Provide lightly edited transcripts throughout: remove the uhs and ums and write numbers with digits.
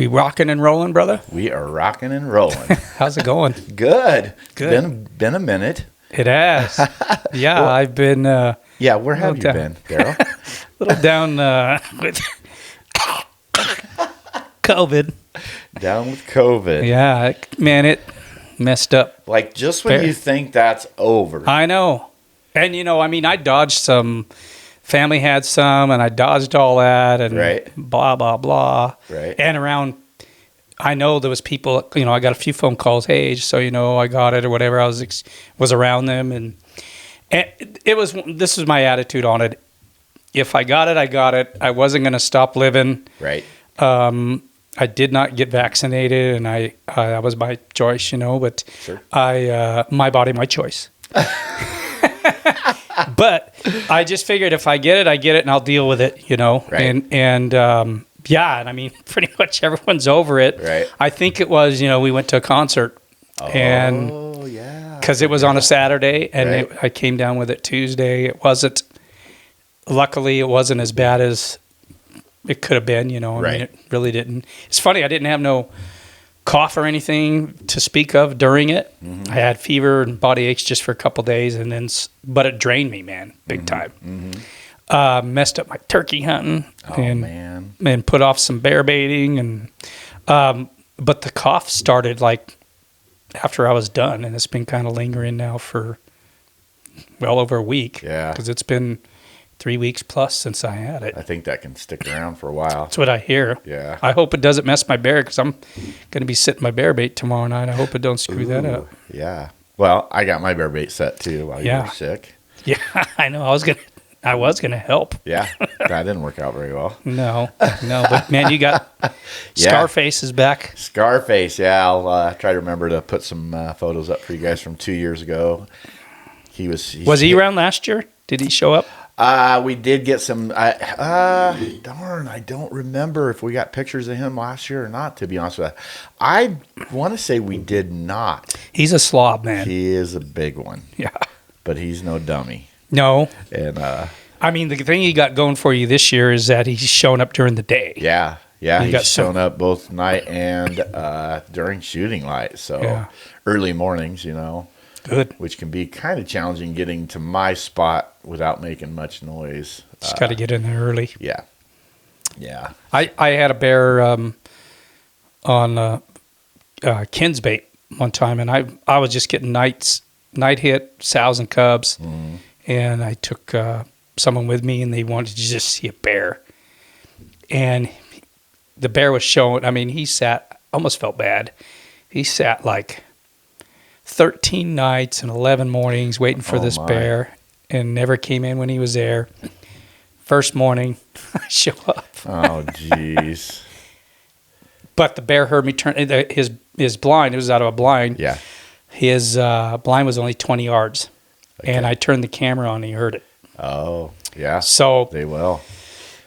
We rocking and rolling, brother? We are rocking and rolling. How's it going? Good. Good. Been a minute. It has. Yeah, Well, I've been... Yeah, where have you down. been, Darrell? a little down with COVID. Down with COVID. Yeah, man, it messed up. Like just when you think that's over. I know. And, I dodged some... Family had some, and I dodged all that, and Right. blah, blah, blah. Right. And around... I know there was people, I got a few phone calls, hey, just so you know, I got it or whatever. I was around them, and this was my attitude on it. If I got it, I got it. I wasn't going to stop living. Right. I did not get vaccinated, and that was my choice, but Sure. my body, my choice. But I just figured if I get it, I get it, and I'll deal with it, Right. And pretty much everyone's over it. Right. I think it was, we went to a concert, and Oh, yeah. because it was on a Saturday, and Right. I came down with it Tuesday. Luckily, it wasn't as bad as it could have been, Right. it really didn't. It's funny, I didn't have no cough or anything to speak of during it. Mm-hmm. I had fever and body aches just for a couple days, but it drained me, man, big time. Mm-hmm. Messed up my turkey hunting, Oh, man. and put off some bear baiting, and but the cough started like after I was done, and it's been kind of lingering now for well over a week. Yeah. because it's been 3 weeks plus since I had it. I think that can stick around for a while. That's what I hear. Yeah. I hope it doesn't mess my bear, because I'm going to be sitting my bear bait tomorrow night. I hope it don't screw that up. Ooh, yeah. Well, I got my bear bait set too while you Yeah. were sick. Yeah, I know. I was gonna help. Yeah. That didn't work out very well. No, but man, you got Yeah. Scarface is back. Scarface, yeah. I'll try to remember to put some photos up for you guys from 2 years ago. Was he around last year? Did he show up? We did get some. Darn, I don't remember if we got pictures of him last year or not. To be honest with you, I want to say we did not. He's a slob, man. He is a big one, Yeah. but he's no dummy. No. And The thing he got going for you this year is that he's showing up during the day. yeah, You got he's shown up both night and during shooting light. So Yeah. early mornings, Good. which can be kind of challenging getting to my spot without making much noise. Just got to get in there early. Yeah. Yeah. I had a bear on Ken's bait one time, and I was just getting night hit, sows and cubs, and I took someone with me, and they wanted to just see a bear. And the bear was showing, he sat, almost felt bad. He sat like 13 nights and 11 mornings waiting for this my. bear, and never came in when he was there. First morning, I show up. Oh, jeez. But the bear heard me turn his blind. It was out of a blind. Yeah. His blind was only 20 yards, Okay. and I turned the camera on, and he heard it. Oh, yeah. So They will.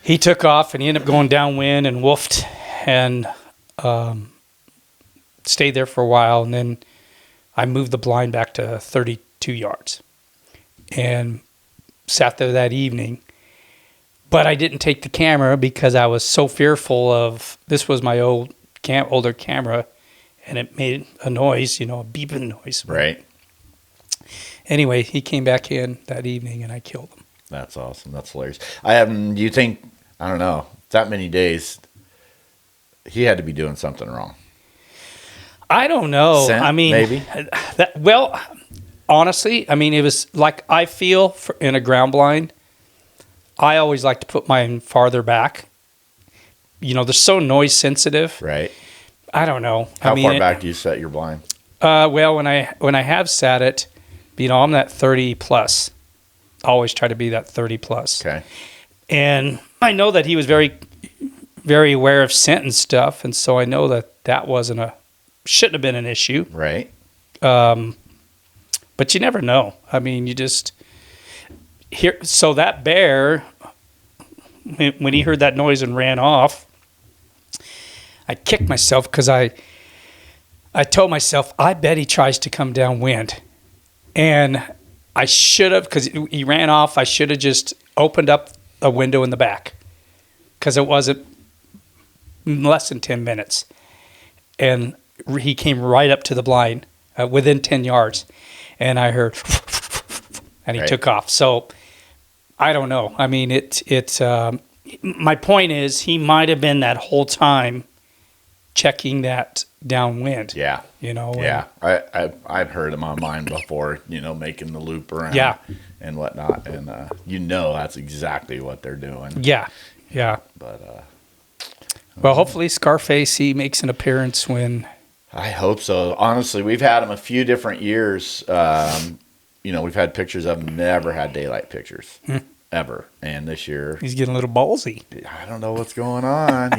he took off, and he ended up going downwind and woofed, and stayed there for a while, and then I moved the blind back to 32 yards, and sat there that evening. But I didn't take the camera because I was so fearful of, this was my older camera, and it made a noise, a beeping noise. Right. Anyway, he came back in that evening, and I killed him. That's awesome. That's hilarious. You think, I don't know, that many days, he had to be doing something wrong. I don't know. Scent, maybe? Honestly, it was like I feel in a ground blind, I always like to put mine farther back. They're so noise sensitive. Right. I don't know. How far back do you set your blind? Well, when I have sat it, I'm that 30 plus. I always try to be that 30 plus. Okay. And I know that he was very, very aware of scent and stuff, and so I know that shouldn't have been an issue. Right. But you never know. You just hear. So that bear, when he heard that noise and ran off, I kicked myself because I told myself, I bet he tries to come downwind. And I should have, because he ran off, I should have just opened up a window in the back, because it wasn't less than 10 minutes. And he came right up to the blind within 10 yards. And I heard, and he Right. took off. So I don't know. I mean, my point is he might have been that whole time checking that downwind. Yeah. You know? Yeah. I've heard him on mine before, making the loop around Yeah. and whatnot. And, that's exactly what they're doing. Yeah. Yeah. But, Well, hopefully Scarface, he makes an appearance when... I hope so. Honestly, we've had him a few different years. We've had pictures of him, never had daylight pictures. Ever. And this year... He's getting a little ballsy. I don't know what's going on.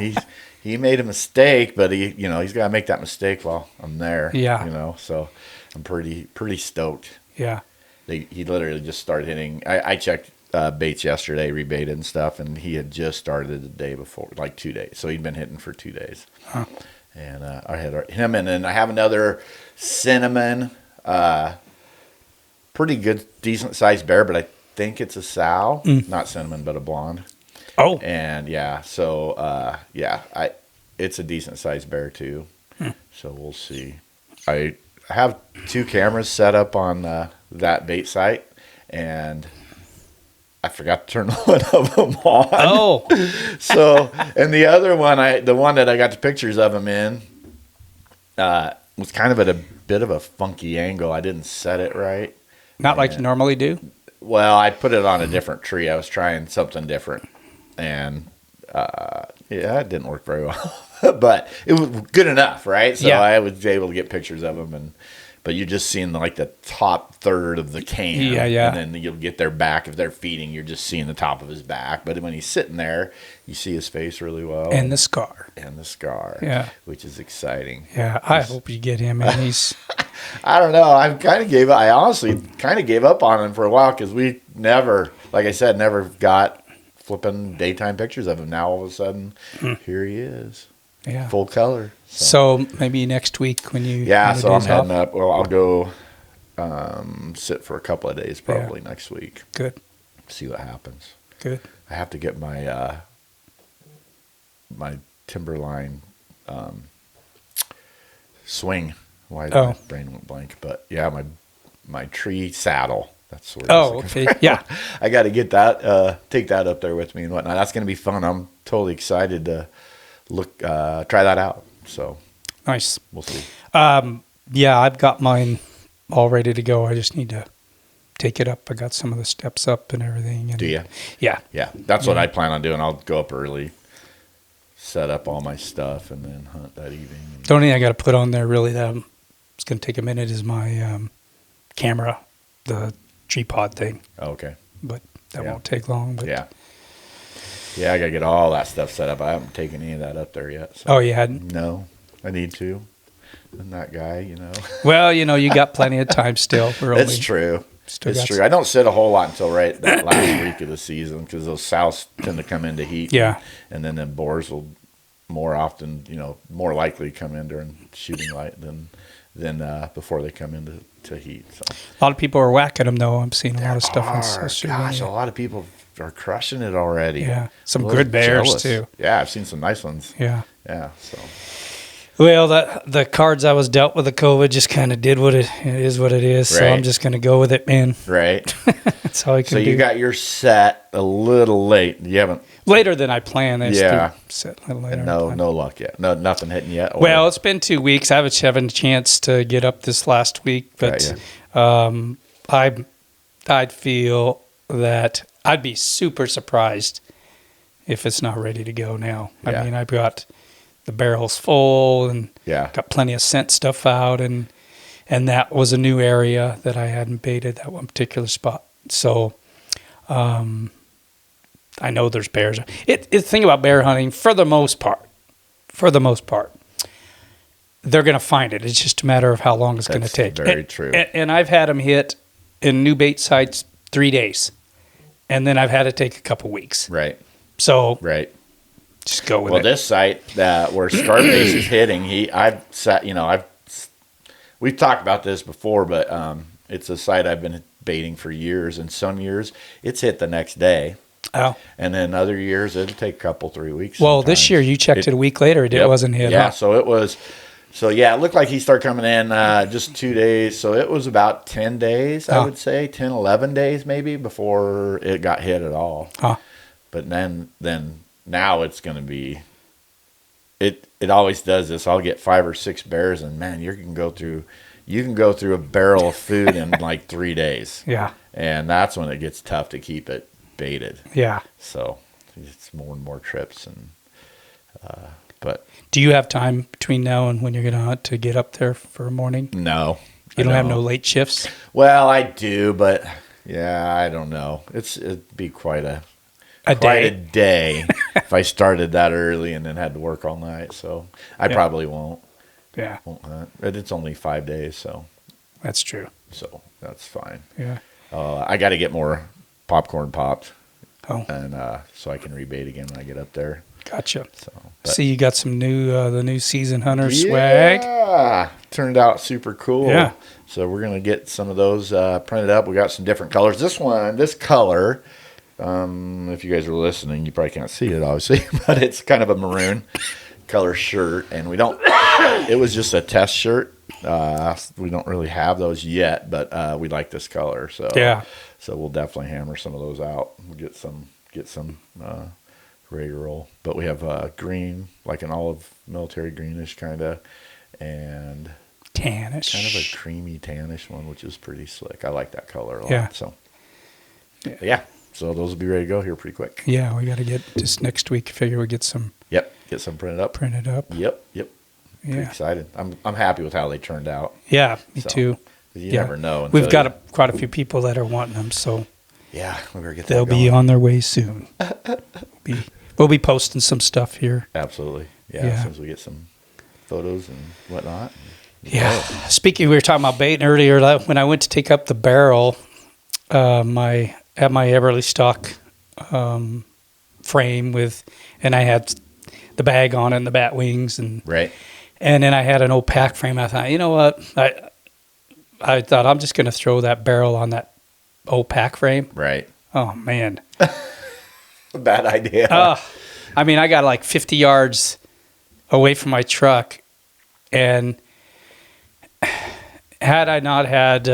He made a mistake, but he's got to make that mistake while I'm there. Yeah. So I'm pretty stoked. Yeah. He literally just started hitting. I checked baits yesterday, rebaited and stuff, and he had just started the day before, like 2 days. So he'd been hitting for 2 days. Huh. And I had him, and then I have another cinnamon, pretty good, decent sized bear, but I think it's a sow, not cinnamon, but a blonde. Oh. And it's a decent sized bear too. So we'll see. I have 2 cameras set up on that bait site, and I forgot to turn one of them on. Oh. So, and the other one, the one that I got the pictures of him in, was kind of at a bit of a funky angle. I didn't set it right. Not like you normally do? Well, I put it on a different tree. I was trying something different, and it didn't work very well. But it was good enough, right? So Yeah. I was able to get pictures of him, but you're just seeing like the top third of the can. Yeah. And then you'll get their back. If they're feeding, you're just seeing the top of his back. But when he's sitting there, you see his face really well. And the scar. Yeah. Which is exciting. Yeah, I hope you get him. And he's... I don't know. I honestly kind of gave up on him for a while because we never, like I said, never got flipping daytime pictures of him. Now all of a sudden, here he is. Yeah. Full color. So maybe next week when you... Yeah, when the so I'm day's heading off. up. Well, I'll go sit for a couple of days probably next week. Good. See what happens. Good. I have to get my my Timberline swing. Why my brain went blank? But yeah, my tree saddle. That's what. Okay. Yeah. I got to get that. Take that up there with me and whatnot. That's going to be fun. I'm totally excited to try that out. So Nice. we'll see. Yeah, I've got mine all ready to go. I just need to take it up. I got some of the steps up and everything. And Do you? Yeah. Yeah, that's what I plan on doing. I'll go up early, set up all my stuff, and then hunt that evening. The only thing I got to put on there really that it's going to take a minute is my camera, the tripod thing. Oh, okay. But that Yeah. won't take long. But Yeah, I got to get all that stuff set up. I haven't taken any of that up there yet. So. Oh, you hadn't? No, I need to. I'm that guy, Well, you got plenty of time still. It's true. Still It's got true. I don't sit a whole lot until right that last week of the season because those sows tend to come into heat. Yeah. And then the boars will more often, more likely come in during shooting light than before they come into heat. So. A lot of people are whacking them, though. I'm seeing a lot of stuff on social Gosh, media. a lot of people are crushing it already. Yeah. Some I'm a little good bears, jealous. too. Yeah, I've seen some nice ones. Yeah. Yeah, so. Well, the cards I was dealt with the COVID just kind of did what it is. So Right. I'm just going to go with it, man. Right. That's all I can So do. you got your set a little late. You haven't. Later than I planned. I just Yeah. set a little later. And than planned. no luck yet. No, nothing hitting yet. Or- Well, it's been 2 weeks. I haven't having a chance to get up this last week, but I'd feel that I'd be super surprised if it's not ready to go now. Yeah. I mean, I've got the barrels full and Yeah. got plenty of scent stuff out, and that was a new area that I hadn't baited, that one particular spot. So I know there's bears. The thing about bear hunting, for the most part, they're going to find it. It's just a matter of how long it's going to That's take. very true. And I've had them hit in new bait sites 3 days, and then I've had to take a couple weeks. Right. So Right. just go with Well, it. this site where Scarface is hitting, we've talked about this before, but it's a site I've been baiting for years, and some years it's hit the next day. Oh. And then other years, it'll take a couple, 3 weeks. Well, this sometimes. year you checked it a week later. It wasn't hit. Yeah, Huh? so it was. So, yeah, it looked like he started coming in just 2 days. So it was about 10 days, I would say, 10, 11 days maybe before it got hit at all. Huh. But then now it's going to be, it always does this. I'll get 5 or 6 bears, and, man, you can go through a barrel of food in like 3 days. Yeah. And that's when it gets tough to keep it baited. Yeah. So it's more and more trips. But do you have time between now and when you're going to hunt to get up there for a morning? No. You don't have no late shifts? Well, I do, but yeah, I don't know. It'd be quite a day if I started that early and then had to work all night. So I probably won't. Yeah. Won't hunt. But it's only 5 days, so That's true. So that's fine. Yeah. I got to get more popcorn popped. Oh. And so I can rebait again when I get up there. Gotcha. So See, you got some the new season hunter swag. Yeah, turned out super cool. Yeah. So we're gonna get some of those printed up. We got some different colors. This color, if you guys are listening, you probably can't see it obviously, but it's kind of a maroon color shirt, and we don't. It was just a test shirt. We don't really have those yet, but we like this color. So Yeah. So we'll definitely hammer some of those out. We'll get some ready to roll. But we have green, like an olive military greenish kind of, and Tannish. kind of a creamy tannish one, which is pretty slick. I like that color a lot. Yeah. So yeah. So those will be ready to go here pretty quick. Yeah, we got to get just next week. Figure we get some Yep. Get some printed up. Yep. Pretty Yeah. excited. I'm happy with how they turned out. Yeah, me So, too. You Yeah. never know. We've got quite a few people that are wanting them, so Yeah, we better get that they'll be going. on their way soon. We'll be posting some stuff here. Absolutely. Yeah, Yeah. as soon as we get some photos and whatnot. Yeah. Speaking, we were talking about baiting earlier. When I went to take up the barrel, my Everly stock frame and I had the bag on it and the bat wings Right. and then I had an old pack frame. I thought, you know what? I thought I'm just going to throw that barrel on that old pack frame. Right. Oh man. Bad idea. I mean, I got like 50 yards away from my truck, and had I not had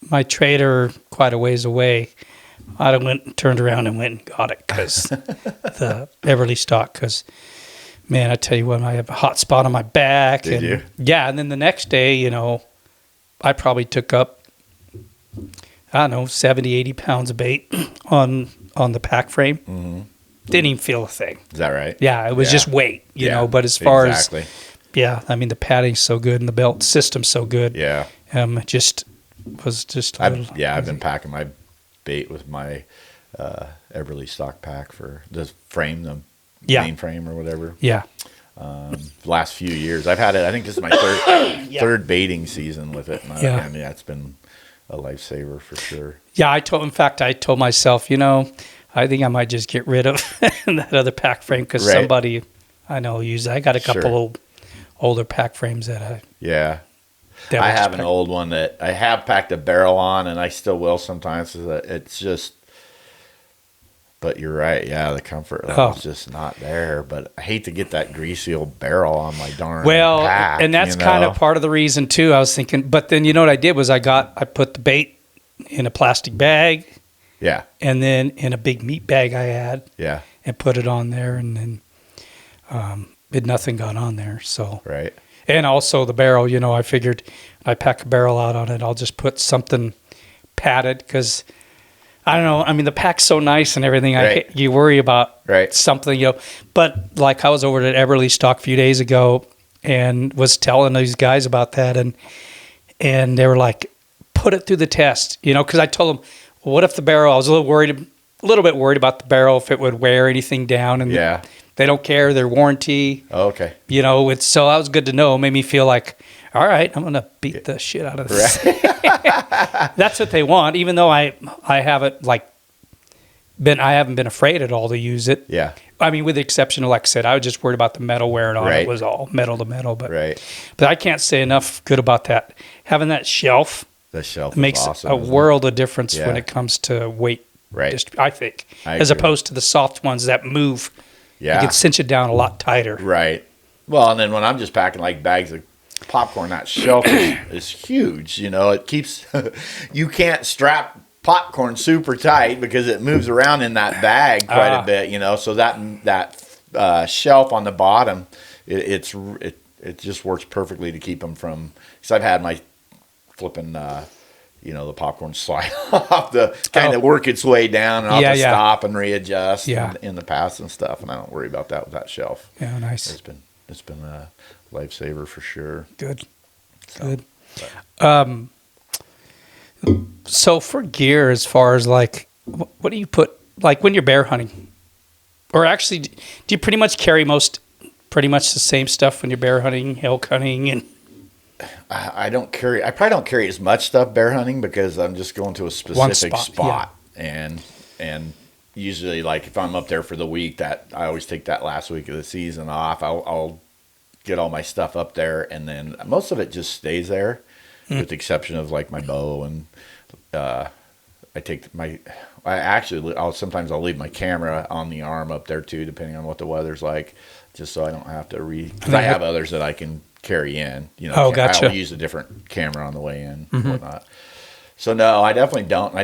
my trailer quite a ways away, I'd have went and turned around and went and got it because the Everly stock. Because man, I tell you what, I have a hot spot on my back. Did you? Yeah, and then the next day, I probably took up, I don't know, 70, 80 pounds of bait on the pack frame. Mm-hmm. Didn't even feel a thing. Is that right? Yeah, it was just weight, you know. But as far as, I mean, the padding's so good and the belt system's so good. Yeah. It just was just a little I've been packing my bait with my Everly stock pack for the frame, the main frame or whatever. Yeah. The last few years, I've had it. I think this is my third baiting season with it. And it's been a lifesaver for sure. Yeah, I told myself, I think I might just get rid of that other pack frame because somebody I know uses. I got a couple older pack frames that I I have an old one that I have packed a barrel on, and I still will sometimes. It's just, but you're right. Yeah, the comfort level's just not there. But I hate to get that greasy old barrel on my darn pack, and that's kind of part of the reason too. I was thinking, but then what I did was I put the bait in a plastic bag. Yeah. And then in a big meat bag I had. Yeah. And put it on there, and then nothing got on there. So. Right. And also the barrel, I figured I pack a barrel out on it, I'll just put something padded because I don't know. I mean, the pack's so nice and everything. You worry about something, But like I was over at Everly Stock a few days ago and was telling these guys about that, and they were like, "Put it through the test," because I told them, well, "What if the barrel?" I was a little bit worried about the barrel if it would wear anything down, and they don't care their warranty. Oh, okay. So that was good to know. It made me feel like, all right, I'm gonna beat the shit out of this. That's what they want, even though I haven't been afraid at all to use it. Yeah. I mean, with the exception of, like I said, I was just worried about the metal wearing on. It was all metal to metal, but I can't say enough good about that. Having that shelf, the shelf makes awesome, a world of difference when it comes to weight. Right. I think, I as agree. opposed to the soft ones that move. Yeah. You can cinch it down a lot tighter. Right. Well, and then when I'm just packing like bags of popcorn, that shelf is huge. You know, it keeps, you can't strap popcorn super tight because it moves around in that bag quite a bit, you know, so that shelf on the bottom, it just works perfectly to keep them from, because I've had my flipping, the popcorn slide off the kind of work its way down and I'll have to stop and readjust in the past and stuff. And I don't worry about that with that shelf. Yeah, nice. It's been a lifesaver for sure. Good. So, good. So for gear, as far as like, what do you put, like when you're bear hunting? Or actually, do you pretty much carry pretty much the same stuff when you're bear hunting, elk hunting, and... I probably don't carry as much stuff bear hunting because I'm just going to a specific spot. And usually, like if I'm up there for the week, that I always take that last week of the season off. I'll get all my stuff up there, and then most of it just stays there, with the exception of like my bow and sometimes I'll leave my camera on the arm up there too, depending on what the weather's like, just so I don't have to because I have others that I can carry in. You know, gotcha. I'll use a different camera on the way in and whatnot. So no, I definitely don't.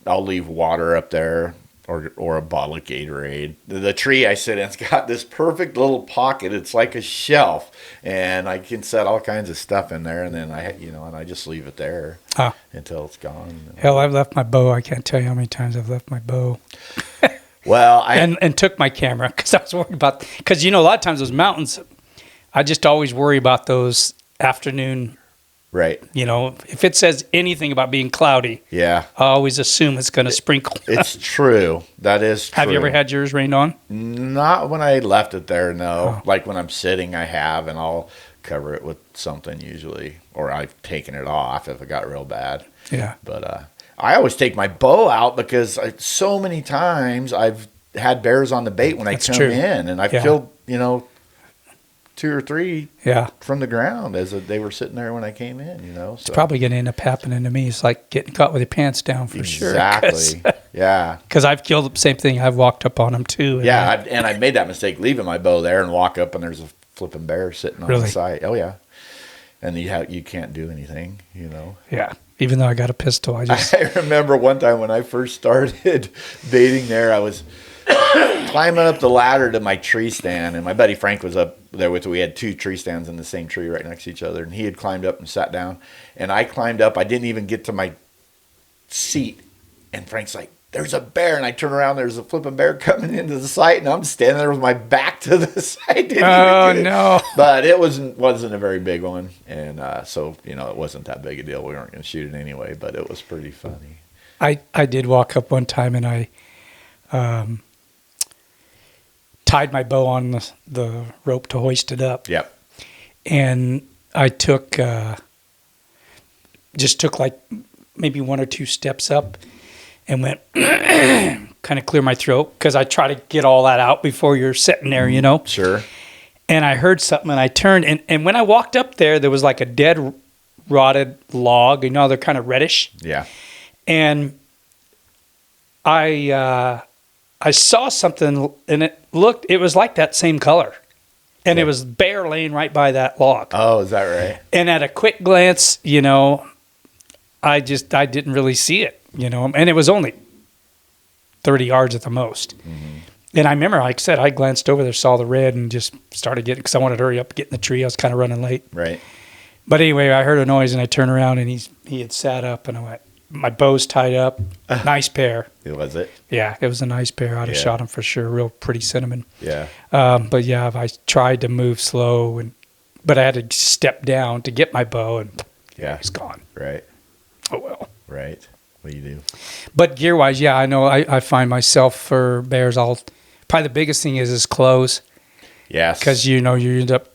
I'll leave water up there or a bottle of Gatorade. The tree I sit in's got this perfect little pocket. It's like a shelf, and I can set all kinds of stuff in there, and then I just leave it there until it's gone. Hell, I've left my bow. I can't tell you how many times I've left my bow. Well, and took my camera because I was worried about, because a lot of times those mountains, I just always worry about those afternoon. Right. If it says anything about being cloudy, I always assume it's going to sprinkle. It's true. That is true. Have you ever had yours rained on? Not when I left it there, no. Like when I'm sitting, I have, and I'll cover it with something usually, or I've taken it off if it got real bad. Yeah. But I always take my bow out because so many times I've had bears on the bait when I come in, and I've killed, 2 or 3 from the ground as they were sitting there when I came in, So. It's probably going to end up happening to me. It's like getting caught with your pants down for sure. Exactly. Yeah. Because I've killed the same thing. I've walked up on them too. And I made that mistake leaving my bow there and walk up and there's a flipping bear sitting on the side. Oh yeah. And you can't do anything, Yeah. Even though I got a pistol, I remember one time when I first started baiting there, I was climbing up the ladder to my tree stand, and my buddy Frank was up there with. We had 2 tree stands in the same tree right next to each other, and he had climbed up and sat down, and I climbed up. I didn't even get to my seat, and Frank's like, "There's a bear," and I turn around. There's a flipping bear coming into the site, and I'm standing there with my back to the site. No! But it wasn't a very big one, and so it wasn't that big a deal. We weren't going to shoot it anyway, but it was pretty funny. I did walk up one time, and I tied my bow on the rope to hoist it up. Yep. And I took like maybe 1 or 2 steps up and went kind of clear my throat because I try to get all that out before you're sitting there, Sure. And I heard something and I turned and when I walked up there was like a dead rotted log. They're kind of reddish. Yeah. And I saw something, and it was like that same color. And it was bear laying right by that log. Oh, is that right? And at a quick glance, I didn't really see it, and it was only 30 yards at the most. Mm-hmm. And I remember, like I said, I glanced over there, saw the red, and just started getting, because I wanted to hurry up, get in the tree. I was kind of running late. Right. But anyway, I heard a noise, and I turned around, and he had sat up, and I went, my bow's tied up. Nice pair. Was it? Yeah, it was a nice pair. I'd have shot him for sure. Real pretty cinnamon. Yeah. But yeah, I tried to move slow, but I had to step down to get my bow, and it's gone. Right. Oh well. Right. What do you do? But gear wise, I know I find myself for bears, probably the biggest thing is clothes. Yes. Because you end up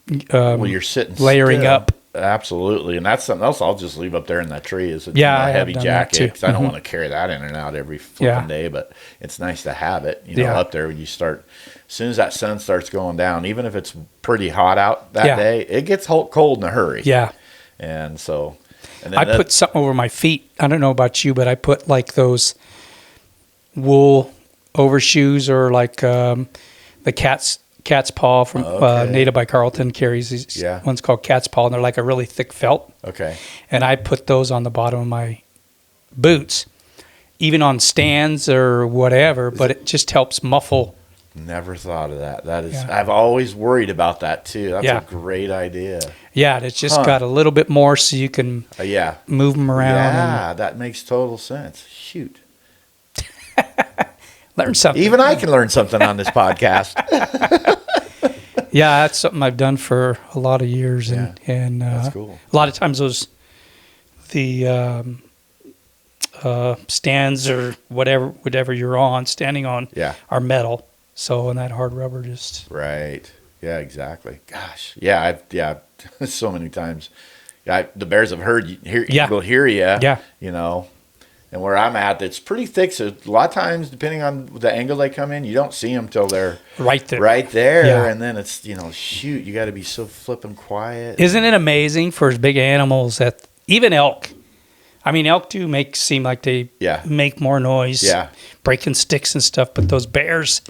you're sitting layering still. up. Absolutely, and that's something else I'll just leave up there in that tree is a heavy jacket because I don't want to carry that in and out every flipping day, but it's nice to have it, up there when you start. As soon as that sun starts going down, even if it's pretty hot out that day, it gets cold in a hurry. Yeah. And so... I put something over my feet. I don't know about you, but I put like those wool overshoes, or like the cat's paw from Native by Carlton carries these ones called cat's paw, and they're like a really thick felt. Okay. And I put those on the bottom of my boots, even on stands or whatever, but it just helps muffle. Never thought of that. That is, I've always worried about that too. That's a great idea. Yeah, and it's just got a little bit more so you can move them around. Yeah, that makes total sense. Shoot. Learn something. Even I can learn something on this podcast. Yeah, that's something I've done for a lot of years. And that's cool. A lot of times the stands or whatever you're standing on are metal. So, and that hard rubber just... Right. Yeah, exactly. Gosh. Yeah, so many times. The bears have heard you, will hear you. Yeah. You know, and where I'm at, it's pretty thick. So a lot of times, depending on the angle they come in, you don't see them till they're right there. Yeah. And then it's, shoot, you got to be so flipping quiet. Isn't it amazing for big animals that even elk? I mean, elk do seem like they make more noise, breaking sticks and stuff. But those bears,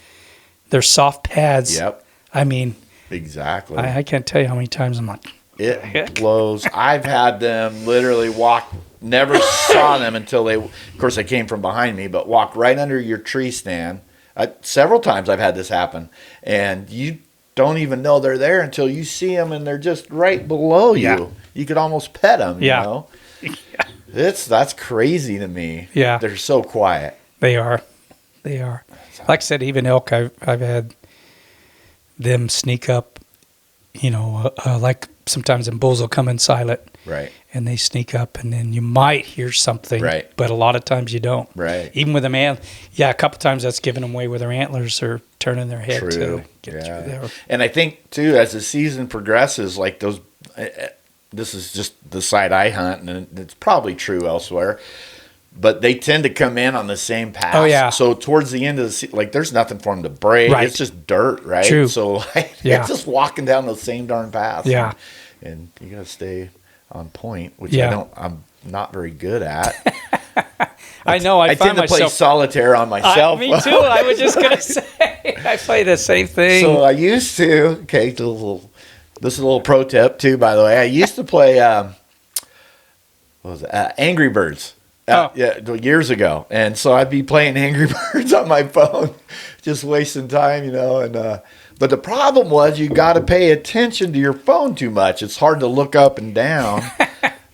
they're soft pads. Yep. I mean, exactly. I can't tell you how many times I'm like, it blows. I've had them literally walk. Never saw them until of course, they came from behind me, but walked right under your tree stand. Several times I've had this happen, and you don't even know they're there until you see them, and they're just right below you. Yeah. You could almost pet them. You know, that's crazy to me. Yeah, they're so quiet. They are. Like I said, even elk, I've had them sneak up. Like sometimes them bulls will come in silent. Right. And they sneak up, and then you might hear something. Right. But a lot of times you don't. Right. Even with a couple times that's giving them away with their antlers or turning their head to get through there. And I think, too, as the season progresses, like those, this is just the side I hunt, and it's probably true elsewhere, but they tend to come in on the same path. Oh, yeah. So towards the end of the season, there's nothing for them to break. Right. It's just dirt, right? True. So it's just walking down the same darn path. Yeah. And you got to stay on point, which I'm not very good at. I know. I tend to play solitaire on myself. Me too. I was just going to say, I play the same thing. So I used to, this is a little pro tip too, by the way. I used to play, Angry Birds. Years ago. And so I'd be playing Angry Birds on my phone, just wasting time, and, but the problem was you got to pay attention to your phone too much. It's hard to look up and down.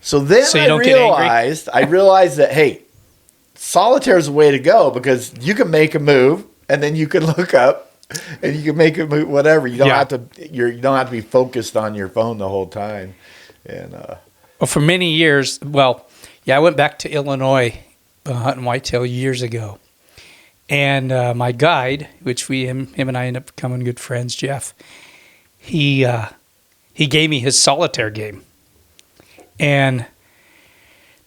So then I realized that, hey, solitaire is the way to go because you can make a move and then you can look up and you can make a move, whatever. You don't have to. You don't have to be focused on your phone the whole time. And well, for many years, I went back to Illinois hunting whitetail years ago. And my guide, which him and I ended up becoming good friends, Jeff, he gave me his solitaire game. And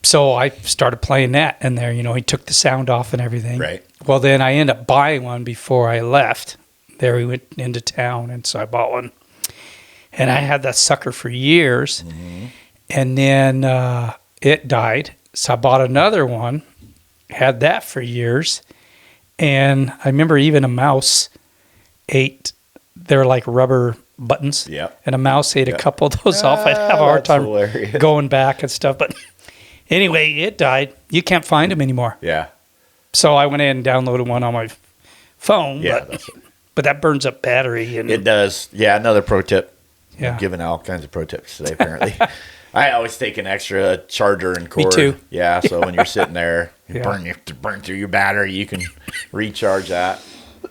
so I started playing that in there. He took the sound off and everything. Right. Well, then I ended up buying one before I left. There we went into town, and so I bought one. And I had that sucker for years. Mm-hmm. And then it died. So I bought another one, had that for years. And I remember even a mouse ate, they're like rubber buttons. Yep. And a mouse ate a couple of those off. I'd have a hard time going back and stuff. But anyway, it died. You can't find them anymore. Yeah. So I went in and downloaded one on my phone. Yeah. But that burns up battery. And it does. Yeah, another pro tip. Yeah. I'm giving all kinds of pro tips today, apparently. I always take an extra charger and cord. Me too. Yeah, so when you're sitting there, you burn through your battery, you can recharge that.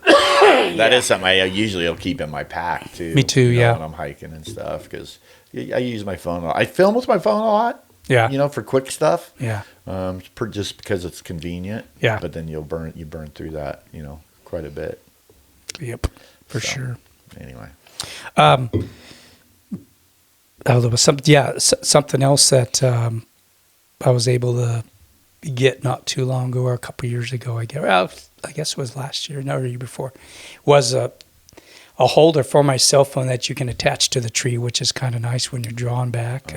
That is something I usually will keep in my pack too. Me too. When I'm hiking and stuff, because I use my phone. I film with my phone a lot. Yeah. For quick stuff. Yeah. Just because it's convenient. Yeah. But then you burn through that, quite a bit. Yep. For sure. Anyway. There was something else that I was able to get not too long ago, or a couple of years ago. I guess it was last year, no, the year before. Was a holder for my cell phone that you can attach to the tree, which is kind of nice when you're drawing back.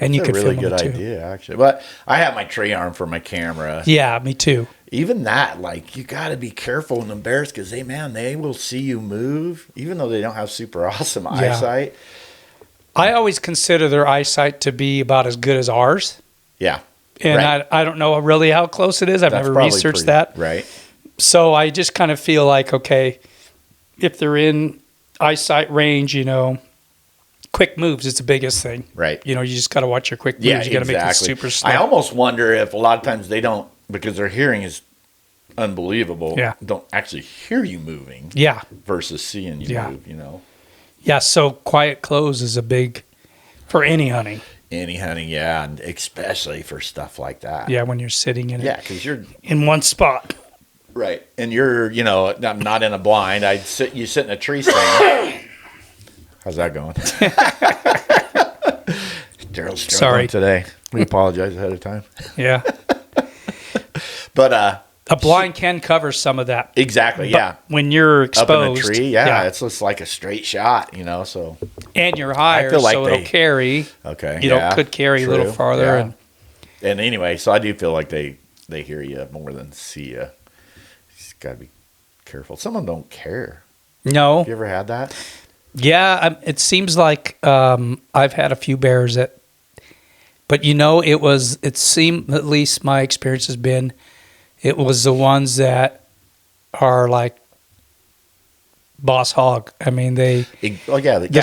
And you That's could a really film good it too. idea, actually. But I have my tray arm for my camera. Yeah, me too. Even that, like, you got to be careful with them bears because they will see you move, even though they don't have super awesome eyesight. I always consider their eyesight to be about as good as ours. Yeah. And right. I don't know really how close it is. I've That's never probably researched that. Right. So I just kind of feel like, okay, if they're in eyesight range, quick moves is the biggest thing. Right. You just got to watch your quick moves. Yeah, You got to make it exactly. super slow. I almost wonder if a lot of times they don't, because their hearing is unbelievable, don't actually hear you moving. Yeah. Versus seeing you move, Yeah, so quiet close is a big, for any hunting. Any hunting, yeah, and especially for stuff like that. Yeah, when you're sitting in it. Yeah, because you're in one spot. Right. And you're, I'm not in a blind. You sit in a tree stand. How's that going? Darrell's struggling today. We apologize ahead of time. Yeah. But a blind can cover some of that. Exactly, yeah. When you're exposed. Up in a tree, it's just like a straight shot, so. And you're higher, like so it'll carry. Okay, could carry a little farther. Yeah. And anyway, so I do feel like they hear you more than see you. You just got to be careful. Some of them don't care. No. Have you ever had that? Yeah, it seems like I've had a few bears that, but it seemed, at least my experience has been, it was the ones that are like boss hog. I mean, the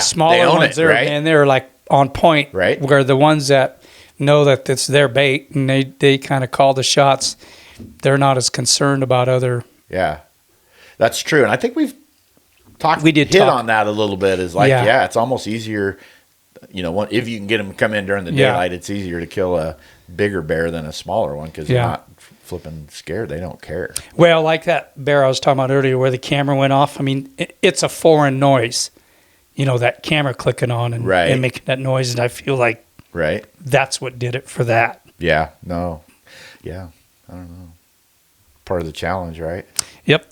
smaller ones, they're like on point, right? Where the ones that know that it's their bait and they kind of call the shots, they're not as concerned about other. Yeah, that's true, and I think we've talked. We did hit talk on that a little bit. Is like, it's almost easier. If you can get them to come in during the daylight, it's easier to kill a bigger bear than a smaller one because they're not flipping scared. They don't care. Well, like that bear I was talking about earlier where the camera went off. I mean, it's a foreign noise, that camera clicking on and making that noise. And I feel like that's what did it for that. Yeah. No. Yeah. I don't know. Part of the challenge, right? Yep.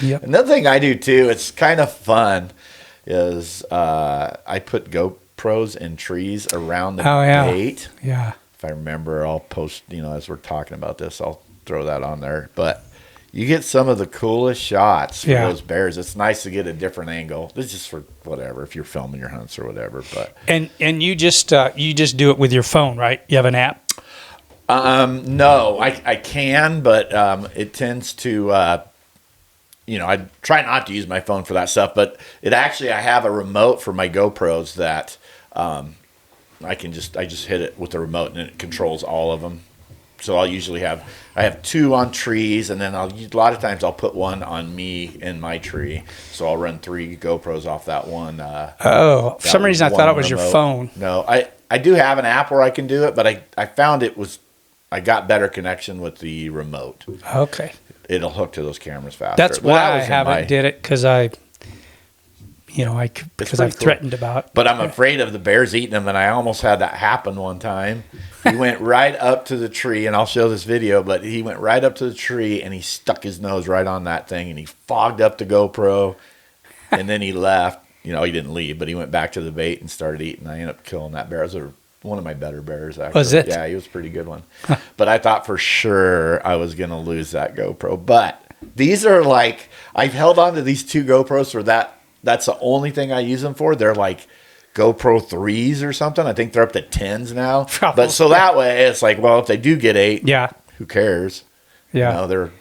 Another thing I do too, it's kind of fun, is I put GoPros in trees around the bait. Yeah. If I remember, I'll post, as we're talking about this, I'll throw that on there. But you get some of the coolest shots for those bears. It's nice to get a different angle. This is just for whatever, if you're filming your hunts or whatever. But and you just do it with your phone, right? You have an app? No, I can, but it tends to I try not to use my phone for that stuff, but I have a remote for my GoPros that I just hit it with the remote and it controls all of them. So I have 2 on trees, and then a lot of times I'll put one on me in my tree. So I'll run 3 GoPros off that one. For some reason I thought it was your phone. No, I do have an app where I can do it, but I found I got better connection with the remote. Okay. It'll hook to those cameras faster. That's why I haven't did it, because I've threatened about. But I'm afraid of the bears eating them, and I almost had that happen one time. He went right up to the tree, and I'll show this video, but he went right up to the tree, and he stuck his nose right on that thing, and he fogged up the GoPro, and then he left. He didn't leave, but he went back to the bait and started eating. I ended up killing that bear. It was one of my better bears, actually. Was it? Yeah, he was a pretty good one. But I thought for sure I was going to lose that GoPro. But these are like, I've held on to these 2 GoPros for that's the only thing I use them for. They're like GoPro 3s or something. I think they're up to 10s now. Probably. But so that way it's like, well, if they do get 8, who cares? Yeah. They're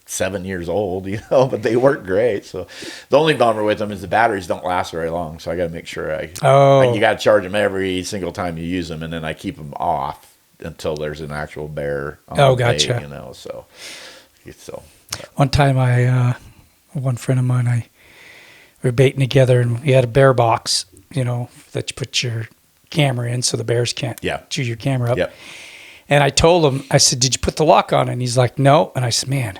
7 years old, but they work great. So the only bummer with them is the batteries don't last very long. So I got to make sure you got to charge them every single time you use them, and then I keep them off until there's an actual bear on the gotcha. bait, so. One time one friend of mine, we were baiting together, and we had a bear box, that you put your camera in so the bears can't chew your camera up. Yep. And I told him, I said, "Did you put the lock on it?" And he's like, "No." And I said, "Man,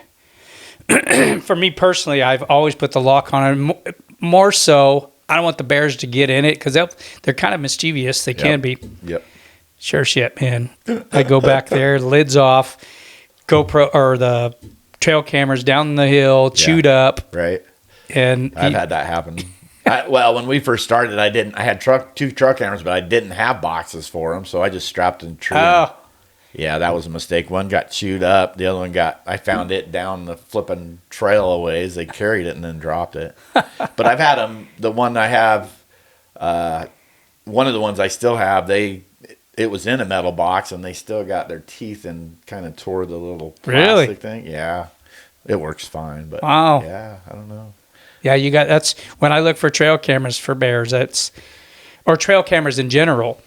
for me personally, I've always put the lock on it. More so, I don't want the bears to get in it because they're kind of mischievous. They can be." Yep. Sure shit, man. I go back there, lids off, GoPro or the trail cameras down the hill, chewed up. Right. And I've had that happen Well, when we first started, I had two truck cameras, but I didn't have boxes for them, so I just strapped in the tree. Oh, Yeah, that was a mistake. One got chewed up. The other one I found it down the flipping trail a ways. They carried it and then dropped it. But I've had them, the one I have, one of the ones I still have, it was in a metal box and they still got their teeth and kind of tore the little plastic thing. Yeah, it works fine. But wow. Yeah, I don't know. Yeah, that's when I look for trail cameras for bears, or trail cameras in general.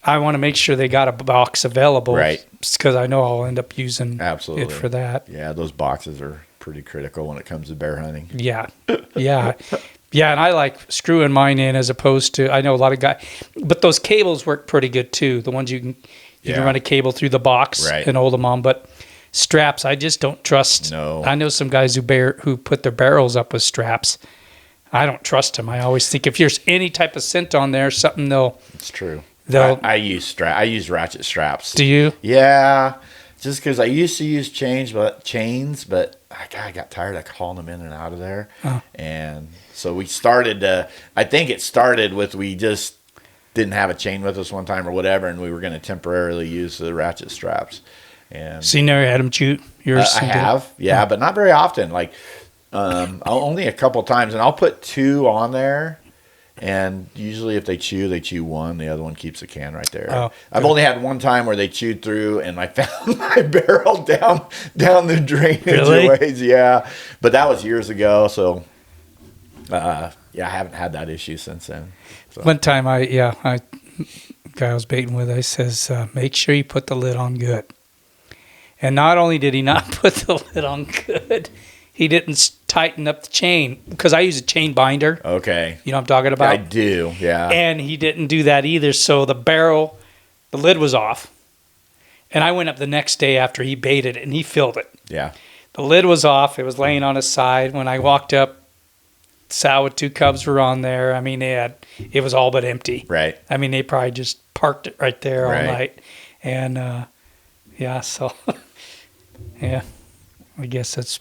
I want to make sure they got a box available, right? Because I know I'll end up using Absolutely it for that. Yeah, those boxes are pretty critical when it comes to bear hunting. Yeah, yeah, yeah. And I like screwing mine in as opposed to, I know a lot of guys, but those cables work pretty good too. The ones you can run a cable through the box and hold them on, but straps, I just don't trust. No. I know some guys who put their barrels up with straps. I don't trust them. I always think if there's any type of scent on there, something It's true. I use ratchet straps. Do you? Yeah, just because I used to use chains, but I got tired of hauling them in and out of there, and so we started. I think it started with we just didn't have a chain with us one time or whatever, and we were going to temporarily use the ratchet straps. And so you never had them chew yours? I have, but not very often. Like only a couple times, and I'll put two on there. And usually if they chew one. The other one keeps the can right there. Oh, I've only had one time where they chewed through and I found my barrel down the drainage ways. Yeah. But that was years ago. So, I haven't had that issue since then. So. One time guy I was baiting with, I says, make sure you put the lid on good. And not only did he not put the lid on good, he didn't tighten up the chain, because I use a chain binder. Okay. You know what I'm talking about? I do, yeah. And he didn't do that either. So the lid was off. And I went up the next day after he baited it, and he filled it. Yeah. The lid was off. It was laying on his side. When I walked up, sow with two cubs were on there. I mean, it was all but empty. Right. I mean, they probably just parked it right there all night. And, so, yeah, I guess that's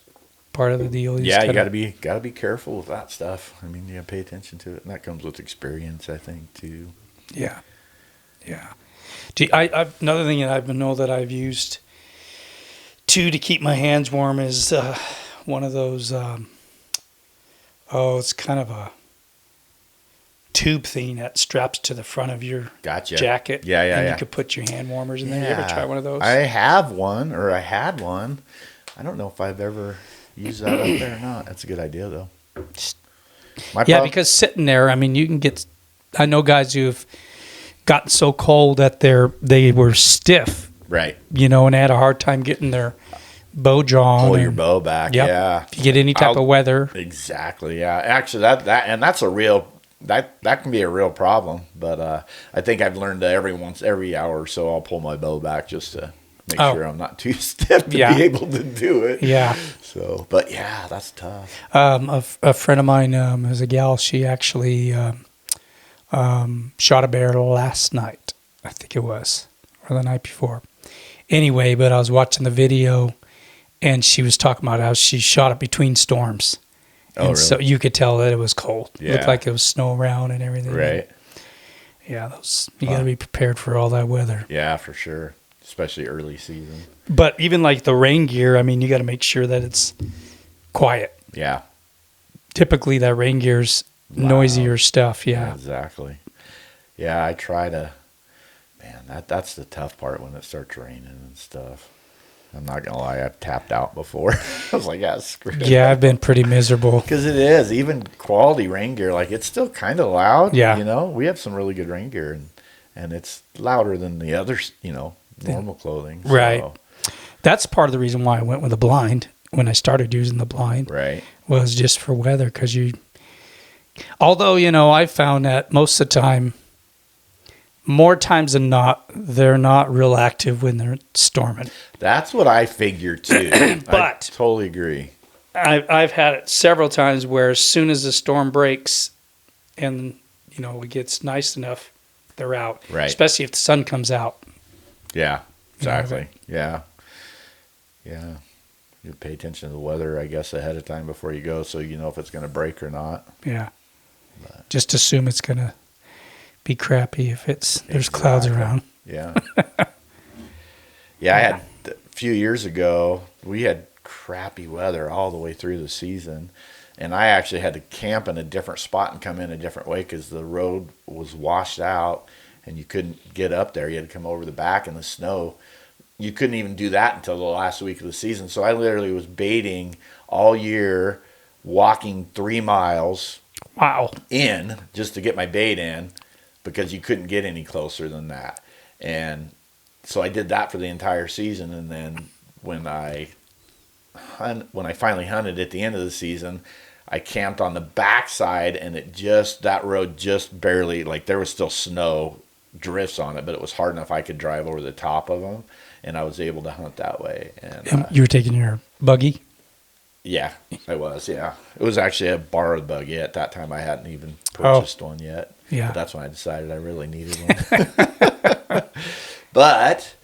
part of the deal. You gotta be careful with that stuff. I mean, you gotta pay attention to it, and that comes with experience, I think, too. Yeah. Another thing that I know that I've used to keep my hands warm is one of those. It's kind of a tube thing that straps to the front of your jacket. And you could put your hand warmers in there. You ever try one of those? I have one, or I had one. I don't know if I've ever used that up there or not. That's a good idea, though. Because sitting there, I mean, you can get. I know guys who've gotten so cold that they were stiff, right? And they had a hard time getting their bow drawn. Pull your bow back, yeah. If you get any type of weather, exactly, yeah. Actually, that's a real that can be a real problem. But I think I've learned that every hour or so I'll pull my bow back just to make sure I'm not too stiff to be able to do it. Yeah. So, but yeah, that's tough. A friend of mine is a gal. She actually shot a bear last night, I think it was, or the night before. Anyway, but I was watching the video, and she was talking about how she shot it between storms. And really? So you could tell that it was cold. It looked like it was snow around and everything. Right. Yeah, you got to be prepared for all that weather. Yeah, for sure. Especially early season. But even like the rain gear, I mean, you got to make sure that it's quiet. Yeah. Typically, that rain gear's noisier stuff. Yeah. Exactly. Yeah, I try to. Man, that's the tough part when it starts raining and stuff. I'm not gonna lie, I've tapped out before. I was like, screw it. Yeah, I've been pretty miserable. Because it is, even quality rain gear, like it's still kind of loud. Yeah. We have some really good rain gear, and it's louder than the others, normal clothing. So. Right. That's part of the reason why I went with a blind when I started using the blind. Right. Was just for weather, because although, I found that most of the time, more times than not, they're not real active when they're storming. That's what I figured too. But I totally agree. I've had it several times where as soon as the storm breaks and, it gets nice enough, they're out. Right. Especially if the sun comes out. Yeah, exactly. Yeah. You pay attention to the weather, I guess, ahead of time before you go, so you know if it's going to break or not. Yeah. Just assume it's going to be crappy if there's clouds around. Yeah. Yeah, I had a few years ago, we had crappy weather all the way through the season. And I actually had to camp in a different spot and come in a different way because the road was washed out and you couldn't get up there. You had to come over the back in the snow. You couldn't even do that until the last week of the season. So I literally was baiting all year, walking 3 miles in just to get my bait in because you couldn't get any closer than that. And so I did that for the entire season. And then when I finally hunted at the end of the season, I camped on the backside, and that road just barely, like there was still snow drifts on it, but it was hard enough I could drive over the top of them, and I was able to hunt that way. And you were taking your buggy? Yeah, I was. Yeah, it was actually a borrowed buggy at that time. I hadn't even purchased one yet. Yeah, but that's when I decided I really needed one. But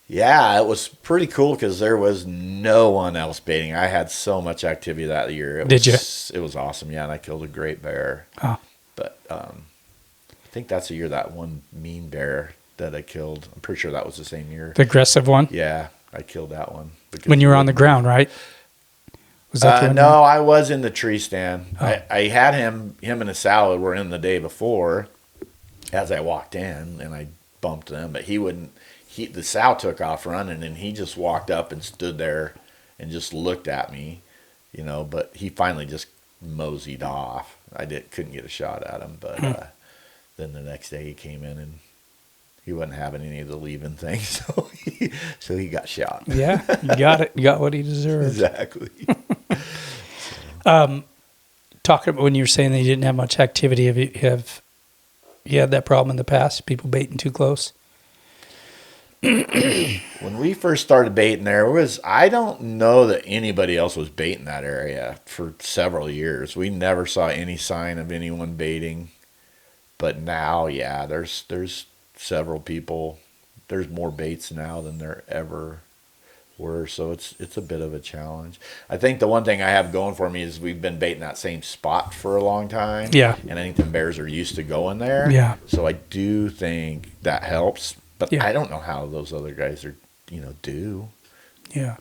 yeah, it was pretty cool because there was no one else baiting. I had so much activity that year. Did you? It was awesome, yeah, and I killed a great bear. Oh. But I think that's the year that one mean bear that I killed. I'm pretty sure that was the same year. The aggressive one? Yeah, I killed that one. When you were on the ground, right? Was that the one? No, I was in the tree stand. Oh. I had him and a salad were in the day before as I walked in, and I bumped them, but he wouldn't. The sow took off running, and he just walked up and stood there and just looked at me, but he finally just moseyed off. I couldn't get a shot at him, but then the next day he came in and he wasn't having any of the leaving things, so he got shot. Yeah, you got it. You got what he deserved. Exactly. Talking about when you were saying that you didn't have much activity, have you had that problem in the past? People baiting too close? When we first started baiting there, I don't know that anybody else was baiting that area for several years. We never saw any sign of anyone baiting. But now, yeah, there's several people. There's more baits now than there ever were, so it's a bit of a challenge. I think the one thing I have going for me is we've been baiting that same spot for a long time. Yeah. And I think the bears are used to going there. Yeah. So I do think that helps. But yeah. I don't know how those other guys are, do. Yeah.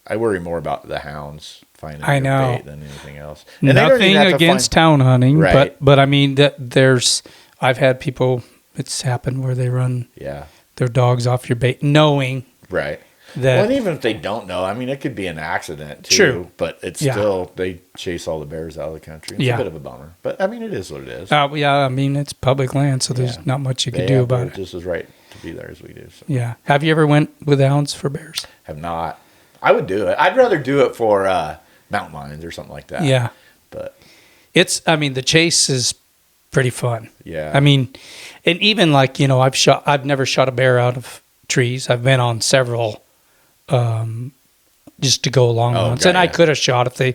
I worry more about the hounds finding their bait than anything else. And nothing against town hunting, right. but I mean I've had people, it's happened where they run their dogs off your bait, knowing right. that. Well, and even if they don't know, I mean, it could be an accident too. True. But it's still, they chase all the bears out of the country. It's a bit of a bummer. But I mean, it is what it is. Yeah, I mean, it's public land, so there's not much you can do about it. Just as right to be there as we do. So. Yeah. Have you ever went with hounds for bears? Have not. I would do it. I'd rather do it for mountain lions or something like that. Yeah. But the chase is pretty fun. Yeah. I mean, and even like, I've never shot a bear out of trees. I've been on several just to go along once. Okay, and I could have shot if they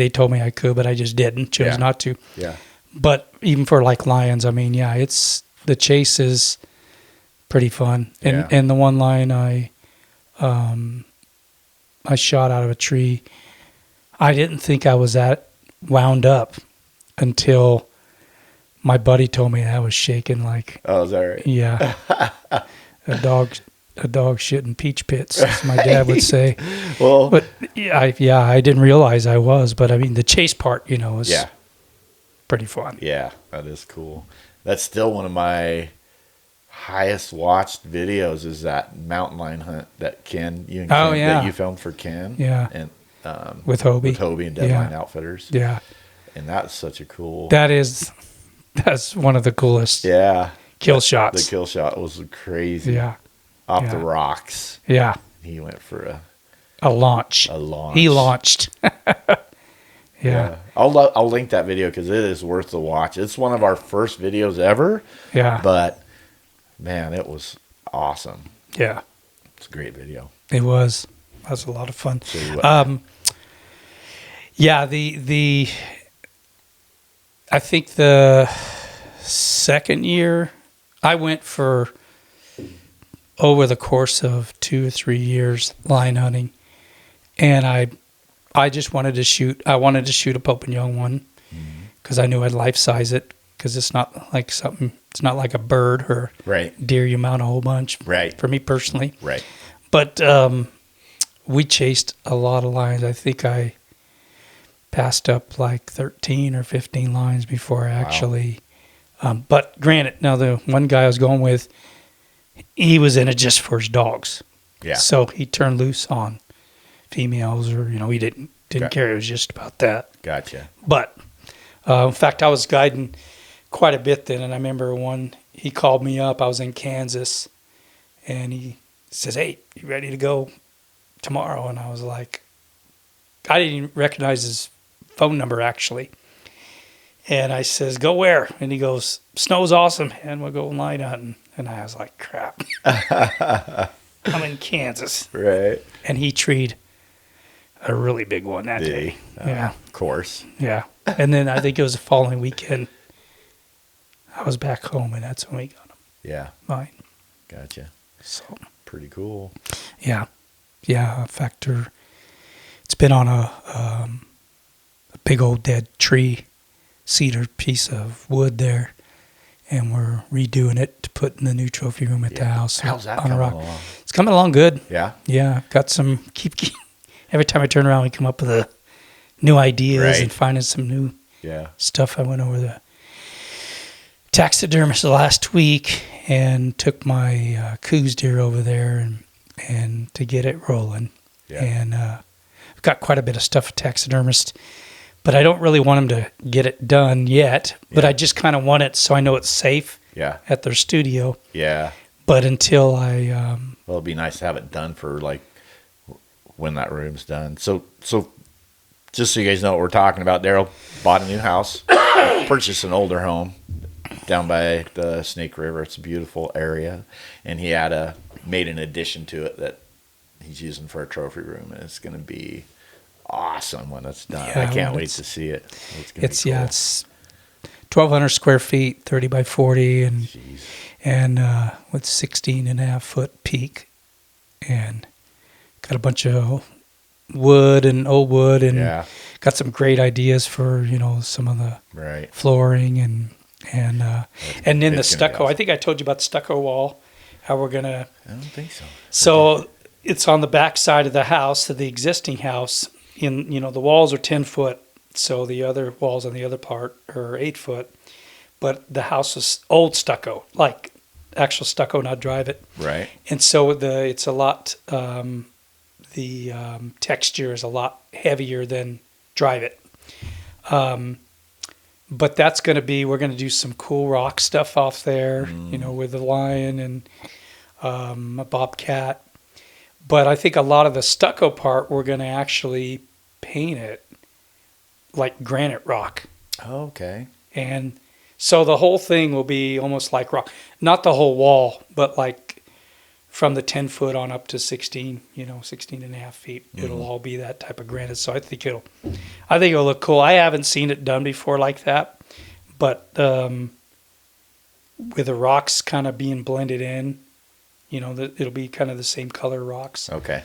told me I could, but I just didn't, chose not to. Yeah. But even for like lions, I mean, the chase is pretty fun. And the one lion I shot out of a tree, I didn't think I was that wound up until my buddy told me I was shaking like. Oh, is that right? Yeah. A dog shitting peach pits, as my dad would say. Well, but I didn't realize I was. But I mean, the chase part, is pretty fun. Yeah, that is cool. That's still one of my highest watched videos. Is that mountain lion hunt that Ken that you filmed for Ken? Yeah, and with Hobie, and Deadline Outfitters. Yeah, and that's such a cool. That's one of the coolest. Yeah. Kill shots. The kill shot was crazy. Yeah. Off the rocks. Yeah. He went for a launch. He launched. Yeah. I'll link that video because it is worth the watch. It's one of our first videos ever. Yeah. But man, it was awesome. Yeah. It's a great video. It was. That was a lot of fun. So I think the second year I went for over the course of 2 or 3 years line hunting, and I just wanted to shoot. I wanted to shoot a Pope and Young one, because I knew I'd life size it, because it's not like something. It's not like a bird or Right. deer. You mount a whole bunch. Right. For me personally. Right. But we chased a lot of lines. I think I passed up like 13 or 15 lines before I actually. But granted, now the one guy I was going with, he was in it just for his dogs. Yeah. So he turned loose on females, or he didn't care. It was just about that. Gotcha. But in fact, I was guiding quite a bit then, and I remember he called me up. I was in Kansas, and he says, "Hey, you ready to go tomorrow?" And I was like, I didn't even recognize his phone number actually. And I says, "Go where?" And he goes, "Snow's awesome, and we'll go line hunting." And I was like, crap. I'm in Kansas. Right. And he treed a really big one that day. Yeah. Of course. Yeah. And then I think it was the following weekend, I was back home, and that's when we got him. Yeah. Mine. Gotcha. So. Pretty cool. Yeah. Yeah. In fact, it's been on a big old dead tree, cedar piece of wood there, and we're redoing it to put in the new trophy room at the house. How's that on coming a rock. along? It's coming along good. Yeah. Yeah. Got some, every time I turn around, we come up with new ideas Right. and finding some new Yeah. stuff. I went over the taxidermist last week and took my coos deer over there and to get it rolling. Yeah. And I've got quite a bit of stuff at taxidermist, but I don't really want them to get it done yet. But Yeah. I just kind of want it so I know it's safe Yeah. at their studio. Yeah. But until I, Well, it'd be nice to have it done for like when that room's done. So just so you guys know what we're talking about, Darrell bought a new house, purchased an older home down by the Snake River. It's a beautiful area, and he had made an addition to it that he's using for a trophy room, and it's going to be awesome when it's done. Yeah, I can't when wait to see it. It's gonna be cool. it's 1,200 square feet, 30 by 40, and with 16.5-foot peak, and got a bunch of wood and old wood, and Yeah. got some great ideas for some of the Right. flooring and then the It's gonna be stucco. awesome. I think I told you about the stucco wall. How we're gonna. I don't think so. So it's on the back side of the house, of the existing house. The walls are 10 foot, so the other walls on the other part are 8 foot. But the house is old stucco, like actual stucco, not drive it. Right. And so it's a lot. The texture is a lot heavier than drive it. But that's going to be. We're going to do some cool rock stuff off there. With the lion and a bobcat. But I think a lot of the stucco part, we're going to actually paint it like granite rock. Oh, okay. And so the whole thing will be almost like rock. Not the whole wall, but like from the 10 foot on up to 16, 16 and a half feet. It'll all be that type of granite. So I think it'll look cool. I haven't seen it done before like that. But with the rocks kind of being blended in, it'll be kind of the same color rocks. Okay.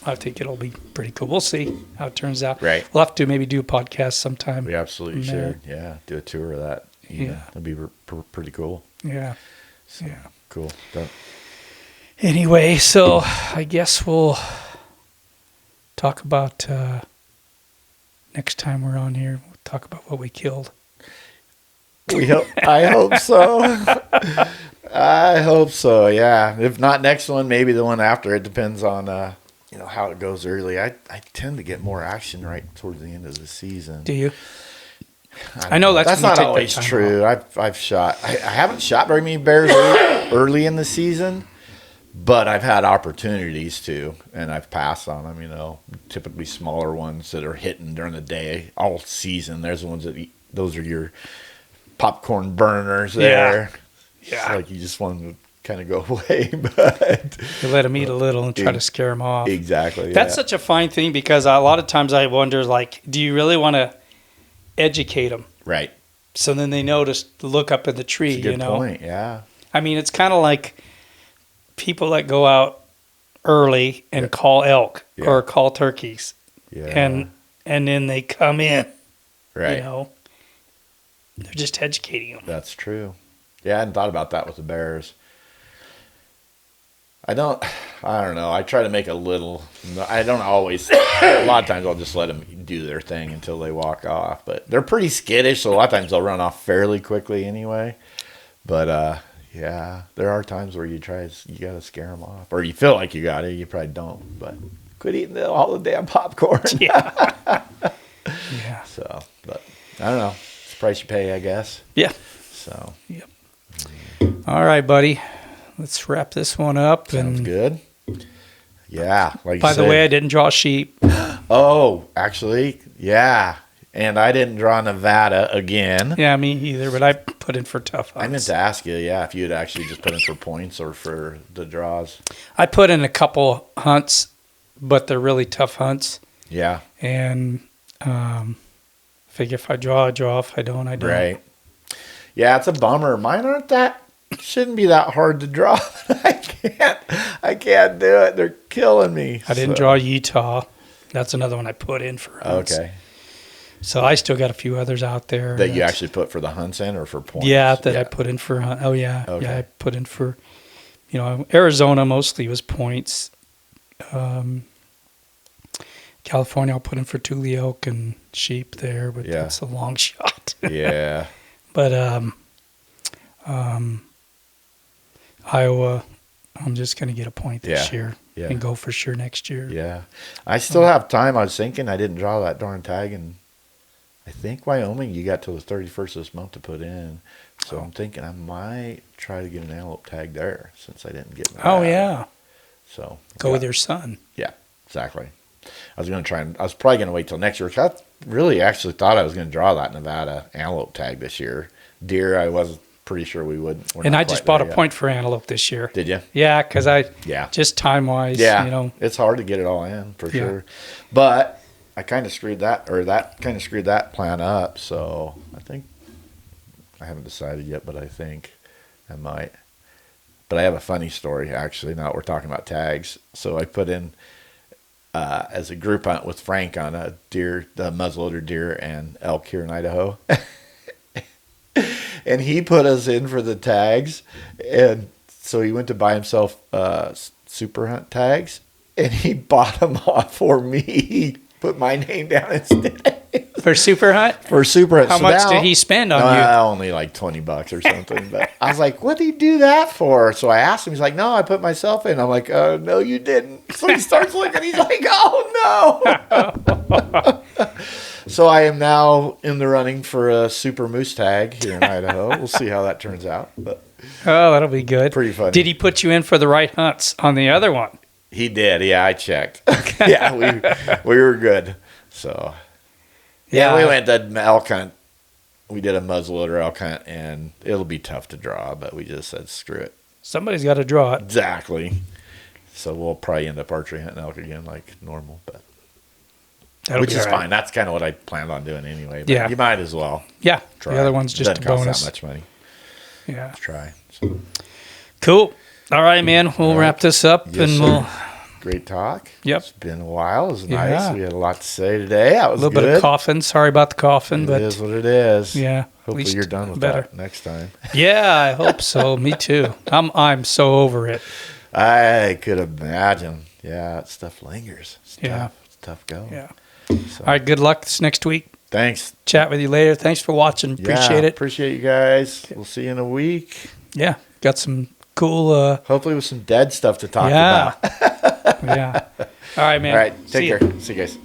I think it'll be pretty cool. We'll see how it turns out. Right. We'll have to maybe do a podcast sometime. We absolutely Yeah. should. Yeah. Do a tour of that. Yeah. That'd be pretty cool. Yeah. So, Yeah. Cool. Anyway, so I guess we'll talk about next time we're on here. We'll talk about what we killed. I hope so. I hope so. Yeah. If not next one, maybe the one after. It depends on how it goes early. I tend to get more action right towards the end of the season. Do you? don't I know that's when you not take that always time true. I've shot. I haven't shot very many bears early in the season, but I've had opportunities to, and I've passed on them. Typically smaller ones that are hitting during the day all season. There's the ones that eat. Those are your popcorn burners there. Yeah. It's like you just want them to kind of go away, but You let them eat a little and try to scare them off. exactly. That's such a fine thing, because a lot of times I wonder, like, do you really want to educate them? right. So then they notice to look up in the tree, That's a good point. Yeah. I mean, it's kind of like people that go out early and call elk Yeah. or call turkeys, Yeah. and then they come in, right. They're just educating them. That's true. Yeah, I hadn't thought about that with the bears. I don't know. I try to make a little. I don't always. A lot of times I'll just let them do their thing until they walk off. But they're pretty skittish, so a lot of times they'll run off fairly quickly anyway. But yeah, there are times where you gotta scare them off, or you feel like you got to. You probably don't, but quit eating all the damn popcorn. Yeah. Yeah. So, but I don't know. It's the price you pay, I guess. Yeah. So. Yep. All right, buddy. Let's wrap this one up. Sounds good. Yeah. Like by the way, I didn't draw sheep. Oh, actually, yeah. And I didn't draw Nevada again. Yeah, me either, but I put in for tough hunts. I meant to ask you, yeah, if you had actually just put in for points or for the draws. I put in a couple hunts, but they're really tough hunts. Yeah. And figure if I draw, I draw. If I don't, I don't. Right. Yeah, it's a bummer. Mine shouldn't be that hard to draw. I can't do it. They're killing me. I didn't draw Utah. That's another one I put in for hunts. Okay. So I still got a few others out there. That you actually put for the hunts in or for points? Yeah, I put in for hunt. Oh, yeah. Okay. Yeah, I put in for, Arizona mostly was points. California, I'll put in for Tule elk and sheep there, but that's a long shot. Yeah. But Iowa, I'm just going to get a point this year and go for sure next year. Yeah. I still have time. I was thinking I didn't draw that darn tag, and I think Wyoming you got till the 31st of this month to put in. So I'm thinking I might try to get an antelope tag there since I didn't get Nevada. Oh, yeah. So go with your son. Yeah, exactly. I was probably going to wait till next year. I really actually thought I was going to draw that Nevada antelope tag this year. Deer, I was pretty sure we would. And I just bought a point for antelope this year. Did you? Yeah, because just time-wise, it's hard to get it all in for sure. But I kind of screwed that plan up. So I think, I haven't decided yet, but I think I might. But I have a funny story, actually, now that we're talking about tags. So I put in, as a group hunt with Frank on a muzzleloader deer and elk here in Idaho. And he put us in for the tags. And so he went to buy himself super hunt tags. And he bought them off for me. He put my name down instead. For super hunt? For super hunt. How much did he spend on you? Only like $20 or something. But I was like, what did he do that for? So I asked him. He's like, no, I put myself in. I'm like, no, you didn't. So he starts looking. He's like, oh, no. So I am now in the running for a super moose tag here in Idaho. We'll see how that turns out. But that'll be good. Pretty funny. Did he put you in for the right hunts on the other one? He did. Yeah, I checked. Yeah, we were good. So yeah, we went to elk hunt. We did a muzzleloader elk hunt, and it'll be tough to draw, but we just said screw it. Somebody's got to draw it. Exactly. So we'll probably end up archery hunting elk again like normal, but which is fine. That's kind of what I planned on doing anyway. But you might as well. Yeah. Try. The other one's just a bonus. Cost that much money. Yeah. Let's try. So. Cool. All right, man. We'll wrap this up, and we'll. Great talk. Yep. It's been a while. It was nice. We had a lot to say today. That was a little bit of coughing. Sorry about the coughing, but it is what it is. Yeah. Hopefully you're done with that next time. Yeah, I hope so. Me too. I'm so over it. I could imagine. Yeah, that stuff lingers. It's tough. It's tough going. Yeah. So. All right. Good luck this next week. Thanks. Chat with you later. Thanks for watching. Appreciate it. Appreciate you guys. We'll see you in a week. Yeah. Got some cool. Hopefully with some dead stuff to talk about. Yeah. All right, man. All right. Take care. See you guys.